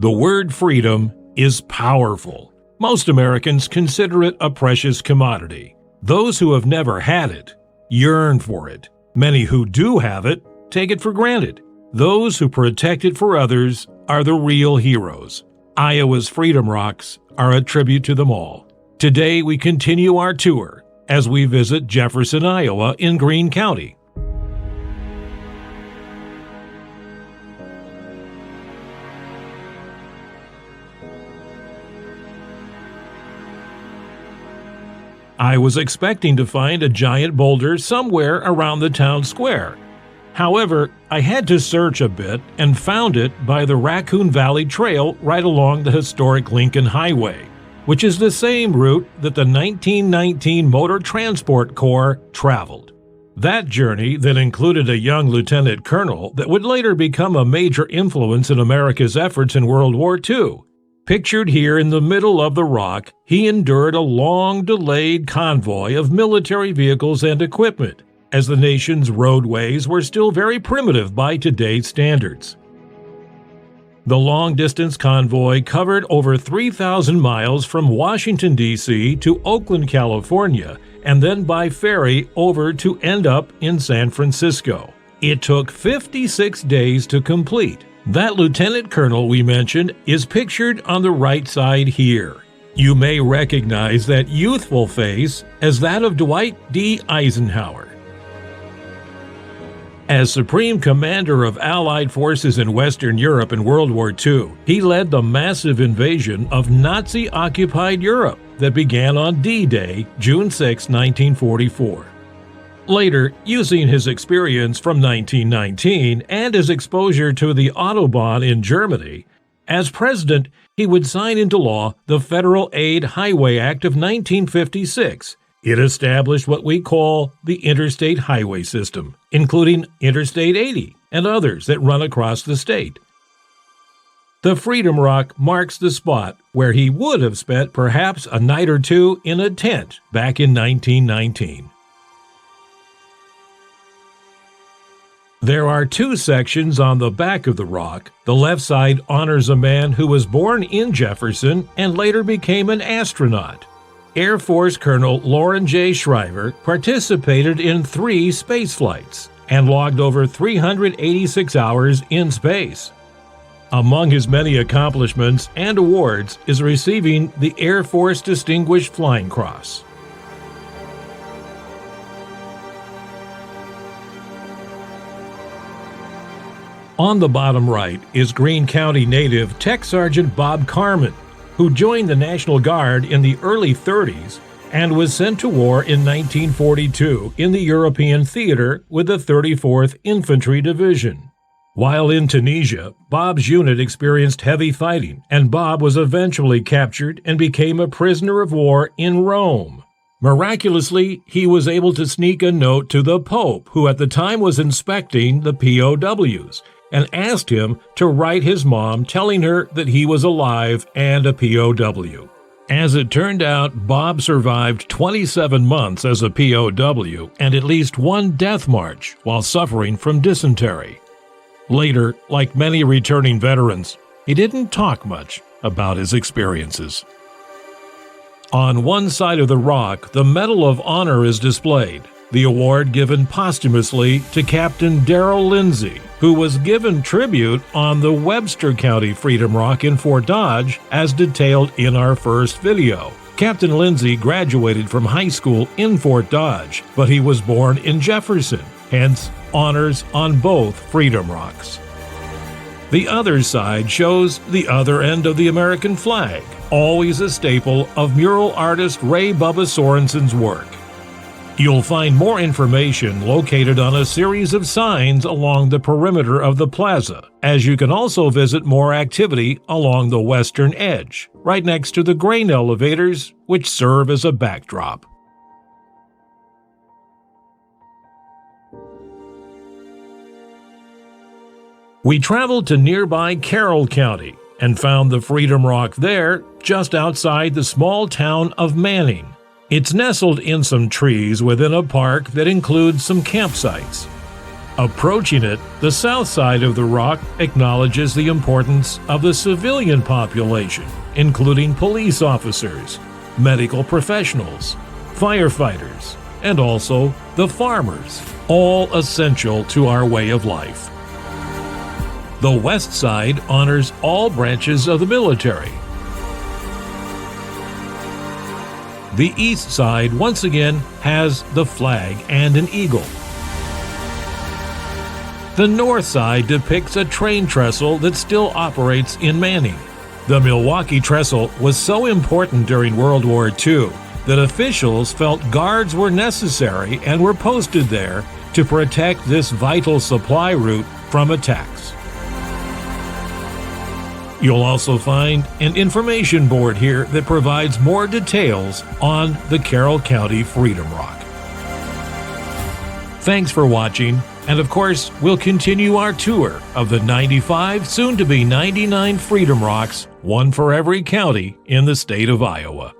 The word freedom is powerful. Most Americans consider it a precious commodity. Those who have never had it yearn for it. Many who do have it take it for granted. Those who protect it for others are the real heroes. Iowa's Freedom Rocks are a tribute to them all. Today we continue our tour as we visit Jefferson, Iowa in Greene County. I was expecting to find a giant boulder somewhere around the town square. However, I had to search a bit and found it by the Raccoon Valley Trail right along the historic Lincoln Highway, which is the same route that the 1919 Motor Transport Corps traveled. That journey then included a young lieutenant colonel that would later become a major influence in America's efforts in World War II. Pictured here in the middle of the rock, he endured a long-delayed convoy of military vehicles and equipment, as the nation's roadways were still very primitive by today's standards. The long-distance convoy covered over 3,000 miles from Washington, D.C. to Oakland, California, and then by ferry over to end up in San Francisco. It took 56 days to complete. That lieutenant colonel we mentioned is pictured on the right side here. You may recognize that youthful face as that of Dwight D. Eisenhower. As Supreme Commander of Allied forces in Western Europe in World War II, he led the massive invasion of Nazi-occupied Europe that began on D-Day, June 6, 1944. Later, using his experience from 1919 and his exposure to the Autobahn in Germany, as president, he would sign into law the Federal Aid Highway Act of 1956. It established what we call the interstate highway system, including Interstate 80 and others that run across the state. The Freedom Rock marks the spot where he would have spent perhaps a night or two in a tent back in 1919. There are two sections on the back of the rock. The left side honors a man who was born in Jefferson and later became an astronaut. Air Force Colonel Loren J. Shriver participated in 3 space flights and logged over 386 hours in space. Among his many accomplishments and awards is receiving the Air Force Distinguished Flying Cross. On the bottom right is Greene County native Tech Sergeant Bob Carmen, who joined the National Guard in the early 30s and was sent to war in 1942 in the European theater with the 34th Infantry Division. While in Tunisia, Bob's unit experienced heavy fighting, and Bob was eventually captured and became a prisoner of war in Rome. Miraculously, he was able to sneak a note to the Pope, who at the time was inspecting the POWs, and asked him to write his mom telling her that he was alive and a POW. As it turned out, Bob survived 27 months as a POW and at least 1 death march while suffering from dysentery. Later, like many returning veterans, he didn't talk much about his experiences. On one side of the rock, the Medal of Honor is displayed, the award given posthumously to Captain Darrell Lindsay, who was given tribute on the Webster County Freedom Rock in Fort Dodge, as detailed in our first video. Captain Lindsay graduated from high school in Fort Dodge, but he was born in Jefferson, hence honors on both Freedom Rocks. The other side shows the other end of the American flag, always a staple of mural artist Ray Bubba Sorensen's work. You'll find more information located on a series of signs along the perimeter of the plaza, as you can also visit more activity along the western edge, right next to the grain elevators, which serve as a backdrop. We traveled to nearby Carroll County and found the Freedom Rock there, just outside the small town of Manning. It's nestled in some trees within a park that includes some campsites. Approaching it, the south side of the rock acknowledges the importance of the civilian population, including police officers, medical professionals, firefighters, and also the farmers, all essential to our way of life. The west side honors all branches of the military. The east side once again has the flag and an eagle. The north side depicts a train trestle that still operates in Manning. The Milwaukee trestle was so important during World War II that officials felt guards were necessary and were posted there to protect this vital supply route from attacks. You'll also find an information board here that provides more details on the Carroll County Freedom Rock. Thanks for watching, and of course, we'll continue our tour of the 95, soon to be 99 Freedom Rocks, one for every county in the state of Iowa.